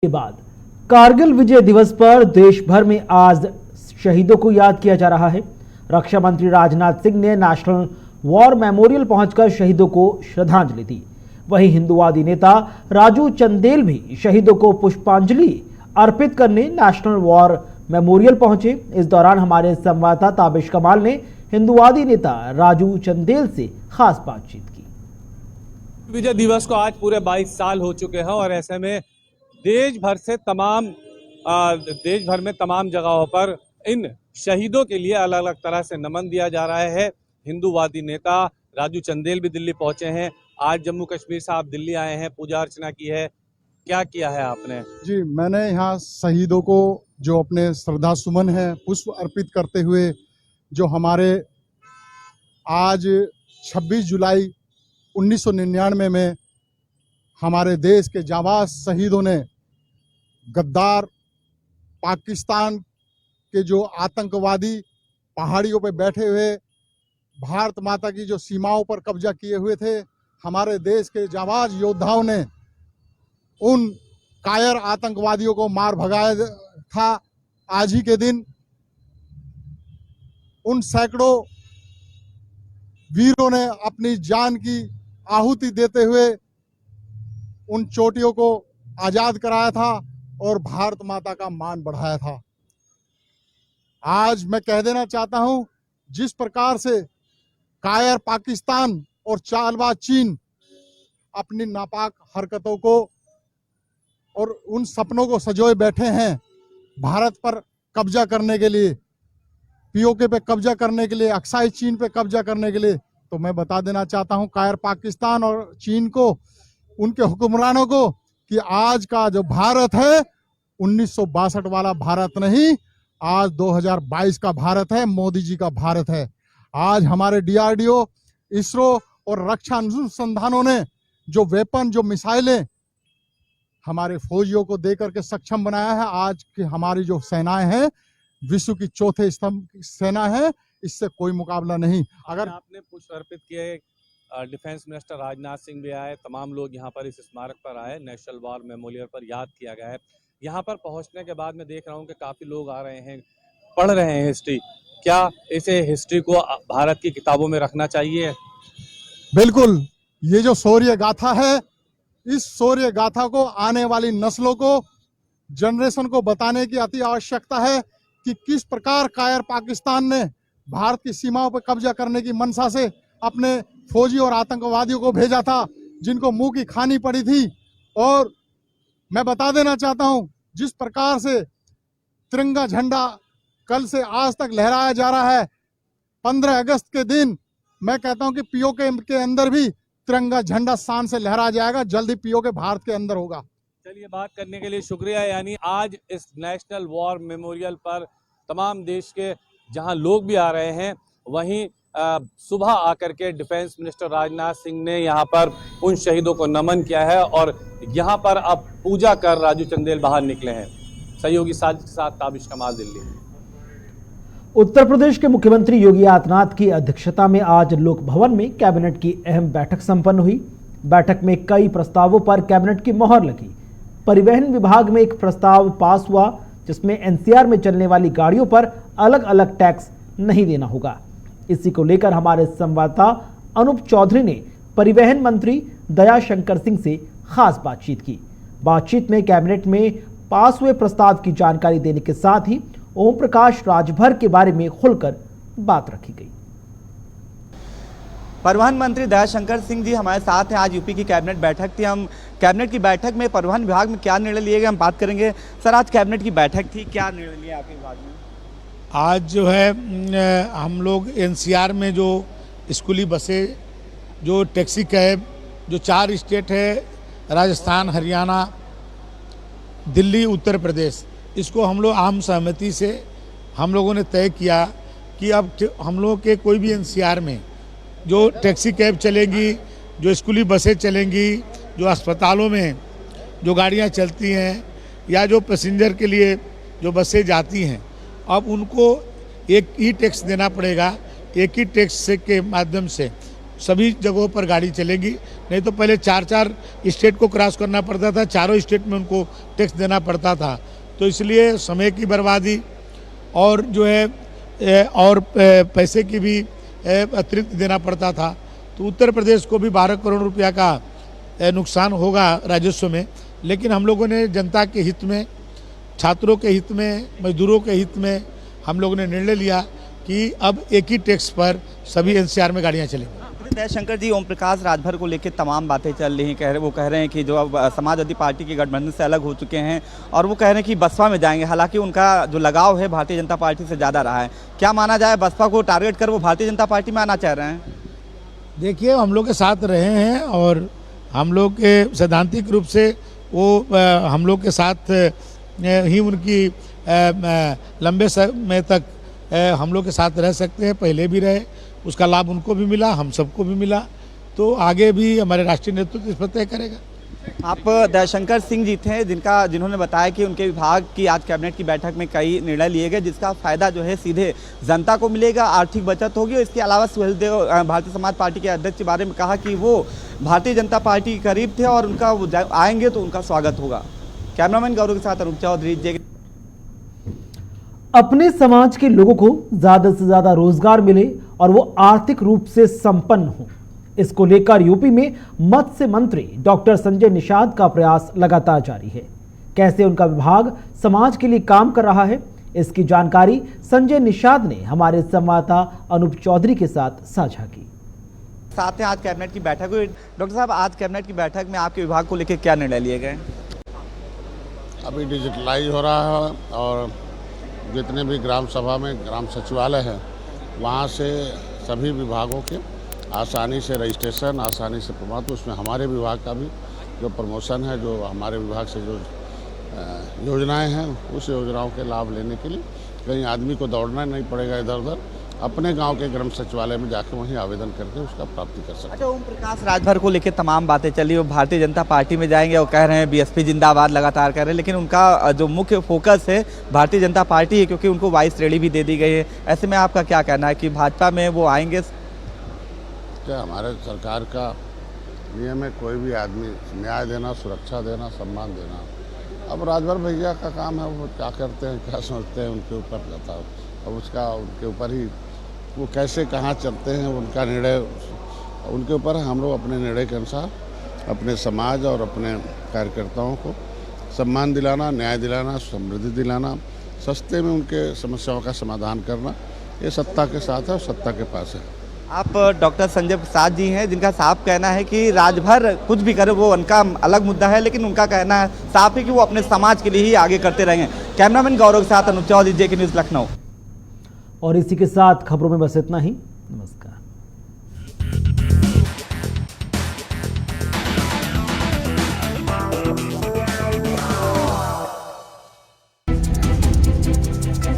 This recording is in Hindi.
के बाद कारगिल विजय दिवस पर देश भर में आज शहीदों को याद किया जा रहा है। रक्षा मंत्री राजनाथ सिंह ने नेशनल वॉर मेमोरियल पहुंचकर शहीदों को श्रद्धांजलि दी। वहीं हिंदुवादी नेता राजू चंदेल भी शहीदों को पुष्पांजलि अर्पित करने नेशनल वॉर मेमोरियल पहुंचे। इस दौरान हमारे संवाददाता ताबिश कमाल ने हिंदुवादी नेता राजू चंदेल से खास बातचीत की। विजय दिवस को आज पूरे 22 साल हो चुके हैं और ऐसे में देश भर में तमाम जगहों पर इन शहीदों के लिए अलग अलग तरह से नमन दिया जा रहा है। हिंदूवादी नेता राजू चंदेल भी दिल्ली पहुंचे हैं। आज जम्मू कश्मीर से आप दिल्ली आए हैं, पूजा अर्चना की है, क्या किया है आपने? जी, मैंने यहाँ शहीदों को जो अपने श्रद्धा सुमन है पुष्प अर्पित करते हुए जो हमारे आज 26 जुलाई 1999 में हमारे देश के जाबाज शहीदों ने गद्दार पाकिस्तान के जो आतंकवादी पहाड़ियों पर बैठे हुए भारत माता की जो सीमाओं पर कब्जा किए हुए थे, हमारे देश के जाबाज योद्धाओं ने उन कायर आतंकवादियों को मार भगाया था। आज ही के दिन उन सैकड़ों वीरों ने अपनी जान की आहुति देते हुए उन चोटियों को आजाद कराया था और भारत माता का मान बढ़ाया था। आज मैं कह देना चाहता हूं, जिस प्रकार से कायर पाकिस्तान और चालबाज चीन अपनी नापाक हरकतों को और उन सपनों को सजोए बैठे हैं भारत पर कब्जा करने के लिए, पीओके पे कब्जा करने के लिए, अक्साई चीन पे कब्जा करने के लिए, तो मैं बता देना चाहता हूं कायर पाकिस्तान और चीन को, उनके हुक्मरानों को, कि आज का जो भारत है 1962 वाला भारत नहीं, आज 2022 का भारत है, मोदी जी का भारत है। आज हमारे डीआरडीओ, इसरो और रक्षा अनुसंधानों ने जो वेपन, जो मिसाइलें हमारे फौजियों को देकर के सक्षम बनाया है। आज की हमारी जो सेनाएं हैं विश्व की चौथे स्तंभ की सेना है, इससे कोई मुकाबला नहीं। अगर आपने पुष्प अर्पित किए, डिफेंस मिनिस्टर राजनाथ सिंह भी आए, तमाम लोग यहाँ पर इस स्मारक पर आए, नेशनल वॉर मेमोरियल पर याद किया गया है। यहाँ पर पहुँचने के बाद मैं देख रहा हूँ कि काफ़ी लोग आ रहे हैं, पढ़ रहे हैं हिस्ट्री। क्या इसे हिस्ट्री को भारत की किताबों में रखना चाहिए? बिल्कुल, ये जो शौर्य गाथा है, इस शौर्य गाथा को आने वाली नस्लों को, जनरेशन को बताने की अति आवश्यकता है कि किस प्रकार कायर पाकिस्तान ने भारत की सीमाओं पर कब्जा करने की मंशा से अपने फौजी और आतंकवादियों को भेजा था, जिनको मुंह की खानी पड़ी थी। और मैं बता देना चाहता हूं, जिस प्रकार से तिरंगा झंडा कल से आज तक लहराया जा रहा है, 15 अगस्त के दिन मैं कहता हूं कि पीओके के अंदर भी तिरंगा झंडा शान से लहराया जाएगा। जल्दी पीओके भारत के अंदर होगा। चलिए, बात करने के लिए शुक्रिया। यानी आज इस नेशनल वॉर मेमोरियल पर तमाम देश के जहां लोग भी आ रहे हैं, वहीं सुबह आकर के डिफेंस मिनिस्टर राजनाथ सिंह ने यहां पर उन शहीदों को नमन किया है और यहां पर अब पूजा कर राजू चंदेल बाहर निकले हैं। सहयोगी साजिद के साथ ताबिश कमाल, दिल्ली। उत्तर प्रदेश के मुख्यमंत्री योगी आदित्यनाथ की अध्यक्षता में आज लोक भवन में कैबिनेट की अहम बैठक संपन्न हुई। बैठक में कई प्रस्तावों पर कैबिनेट की मोहर लगी। परिवहन विभाग में एक प्रस्ताव पास हुआ जिसमें एनसीआर में चलने वाली गाड़ियों पर अलग अलग टैक्स नहीं देना होगा। इसी को लेकर हमारे संवाददाता अनूप चौधरी ने परिवहन मंत्री दयाशंकर सिंह से खास बातचीत की। बातचीत में कैबिनेट में पास हुए प्रस्ताव की जानकारी देने के साथ ही ओम प्रकाश राजभर के बारे में खुलकर बात रखी गई। परिवहन मंत्री दयाशंकर सिंह जी हमारे साथ हैं। आज यूपी की कैबिनेट बैठक थी। हम कैबिनेट की बैठक में परिवहन विभाग में क्या निर्णय लिए गए हम बात करेंगे। सर, आज कैबिनेट की बैठक थी, क्या निर्णय लिया आपके विभाग में? आज जो है हम लोग एनसीआर में जो स्कूली बसें, जो टैक्सी कैब, जो 4 स्टेट है, राजस्थान, हरियाणा, दिल्ली, उत्तर प्रदेश, इसको हम लोग आम सहमति से हम लोगों ने तय किया कि अब हम लोगों के कोई भी एनसीआर में जो टैक्सी कैब चलेंगी, जो स्कूली बसें चलेंगी, जो अस्पतालों में जो गाड़ियां चलती हैं या जो पैसेंजर के लिए जो बसें जाती हैं, अब उनको एक ही टैक्स देना पड़ेगा। एक ही टैक्स के माध्यम से सभी जगहों पर गाड़ी चलेगी। नहीं तो पहले 4-4 स्टेट को क्रॉस करना पड़ता था, चारों स्टेट में उनको टैक्स देना पड़ता था। तो इसलिए समय की बर्बादी और जो है और पैसे की भी अतिरिक्त देना पड़ता था। तो उत्तर प्रदेश को भी 12 करोड़ रुपया का नुकसान होगा राजस्व में। लेकिन हम लोगों ने जनता के हित में, छात्रों के हित में, मजदूरों के हित में हम लोगों ने निर्णय लिया कि अब एक ही टैक्स पर सभी एनसीआर में गाड़ियाँ चलेंगी। दयाशंकर जी, ओम प्रकाश राजभर को लेकर तमाम बातें चल रही हैं। वो कह रहे हैं कि जो अब समाजवादी पार्टी के गठबंधन से अलग हो चुके हैं और वो कह रहे हैं कि बसपा में जाएंगे। हालांकि उनका जो लगाव है भारतीय जनता पार्टी से ज़्यादा रहा है। क्या माना जाए, बसपा को टारगेट कर वो भारतीय जनता पार्टी में आना चाह रहे हैं? देखिए, हम लोग के साथ रहे हैं और हम लोग के सैद्धांतिक रूप से वो हम लोग के साथ ही उनकी लंबे समय तक हम लोग के साथ रह सकते हैं। पहले भी रहे, उसका लाभ उनको भी मिला, हम सबको भी मिला। तो आगे भी हमारे राष्ट्रीय नेतृत्व इस पर तय करेगा। आप दयाशंकर सिंह जी थे जिन्होंने बताया कि उनके विभाग की आज कैबिनेट की बैठक में कई निर्णय लिए गए जिसका फायदा जो है सीधे जनता को मिलेगा, आर्थिक बचत होगी। और इसके अलावा सुहेलदेव भारतीय समाज पार्टी के अध्यक्ष के बारे में कहा कि वो भारतीय जनता पार्टी के करीब थे और उनका वो आएंगे तो उनका स्वागत होगा। कैमरामैन गौरव के साथ अरूप चौधरी। अपने समाज के लोगों को ज्यादा से ज्यादा रोजगार मिले और वो आर्थिक रूप से संपन्न हो, इसको लेकर यूपी में मत्स्य मंत्री डॉक्टर संजय निषाद का प्रयास लगातार जारी है। कैसे उनका विभाग समाज के लिए काम कर रहा है, इसकी जानकारी संजय निषाद ने हमारे संवाददाता अनूप चौधरी के साथ साझा की। साथ ही आज कैबिनेट की बैठक हुई। डॉक्टर साहब, आज कैबिनेट की बैठक में आपके विभाग को लेकर क्या निर्णय लिए गए? अभी डिजिटलाइज हो रहा है और जितने भी ग्राम सभा में ग्राम सचिवालय है वहाँ से सभी विभागों के आसानी से रजिस्ट्रेशन, आसानी से प्रमाण, तो उसमें हमारे विभाग का भी जो प्रमोशन है, जो हमारे विभाग से जो योजनाएं हैं, उस योजनाओं के लाभ लेने के लिए कहीं आदमी को दौड़ना नहीं पड़ेगा इधर उधर। अपने गांव के ग्राम सचिवालय में जाकर वहीं आवेदन करके उसका प्राप्ति कर सकते हैं। अच्छा, ओम प्रकाश राजभर को लेकर तमाम बातें चली, वो भारतीय जनता पार्टी में जाएंगे और कह रहे हैं बीएसपी जिंदाबाद लगातार कर रहे हैं, लेकिन उनका जो मुख्य फोकस है भारतीय जनता पार्टी है क्योंकि उनको 22 श्रेणी भी दे दी गई है। ऐसे में आपका क्या कहना है कि भाजपा में वो आएंगे? क्या हमारे सरकार का नियम है, कोई भी आदमी न्याय देना, सुरक्षा देना, सम्मान देना। अब राजभर भैया का काम है, वो क्या करते हैं, क्या सोचते हैं, उनके ऊपर रहता है। अब उसका उनके ऊपर ही वो कैसे कहाँ चलते हैं, उनका निर्णय उनके ऊपर है। हम लोग अपने निर्णय के अनुसार अपने समाज और अपने कार्यकर्ताओं को सम्मान दिलाना, न्याय दिलाना, समृद्धि दिलाना, सस्ते में उनके समस्याओं का समाधान करना, ये सत्ता के साथ है और सत्ता के पास है। आप डॉक्टर संजय प्रसाद जी हैं जिनका साफ कहना है कि राजभर कुछ भी करे वो उनका अलग मुद्दा है, लेकिन उनका कहना है साफ है कि वो अपने समाज के लिए ही आगे करते रहेंगे। कैमरामैन गौरव के साथ अनूप चौधरी, JK न्यूज़ लखनऊ। और इसी के साथ खबरों में बस इतना ही। नमस्कार।